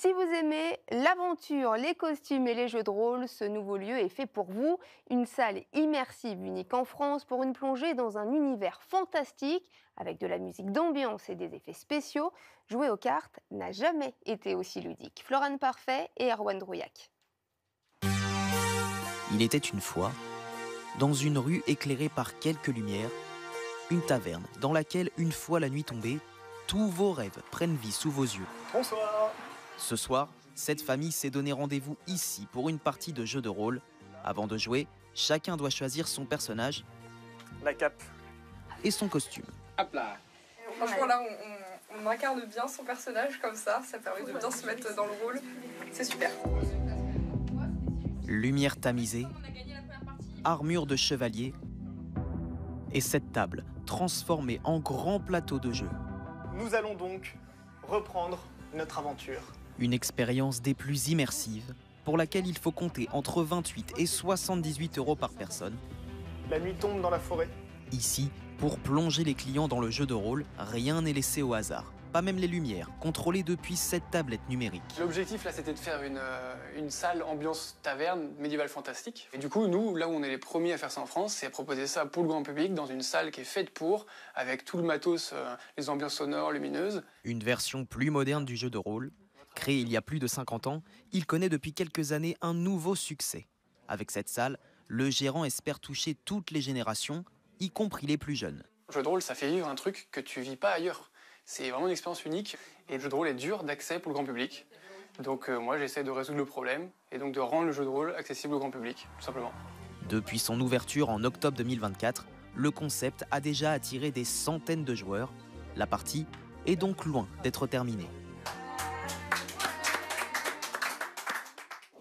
Si vous aimez l'aventure, les costumes et les jeux de rôle, ce nouveau lieu est fait pour vous. Une salle immersive unique en France pour une plongée dans un univers fantastique avec de la musique d'ambiance et des effets spéciaux. Jouer aux cartes n'a jamais été aussi ludique. Florane Parfait et Erwan Drouillac. Il était une fois, dans une rue éclairée par quelques lumières, une taverne dans laquelle, une fois la nuit tombée, tous vos rêves prennent vie sous vos yeux. Bonsoir. Ce soir, cette famille s'est donné rendez-vous ici pour une partie de jeu de rôle. Avant de jouer, chacun doit choisir son personnage La cape. et son costume. Hop là. Franchement là on incarne bien son personnage comme ça permet de bien se mettre dans le rôle, c'est super. Lumière tamisée, armure de chevalier et cette table transformée en grand plateau de jeu. Nous allons donc reprendre notre aventure. Une expérience des plus immersives pour laquelle il faut compter entre 28 et 78 € par personne. La nuit tombe dans la forêt. Ici, pour plonger les clients dans le jeu de rôle, rien n'est laissé au hasard. Pas même les lumières, contrôlées depuis cette tablette numérique. L'objectif là c'était de faire une salle ambiance taverne médiévale fantastique. Et du coup nous, là où on est les premiers à faire ça en France, c'est à proposer ça pour le grand public dans une salle qui est faite pour, avec tout le matos, les ambiances sonores, lumineuses. Une version plus moderne du jeu de rôle. Créé il y a plus de 50 ans, il connaît depuis quelques années un nouveau succès. Avec cette salle, le gérant espère toucher toutes les générations, y compris les plus jeunes. Le jeu de rôle ça fait vivre un truc que tu vis pas ailleurs. C'est vraiment une expérience unique et le jeu de rôle est dur d'accès pour le grand public. Donc moi j'essaie de résoudre le problème et donc de rendre le jeu de rôle accessible au grand public, tout simplement. Depuis son ouverture en octobre 2024, le concept a déjà attiré des centaines de joueurs. La partie est donc loin d'être terminée.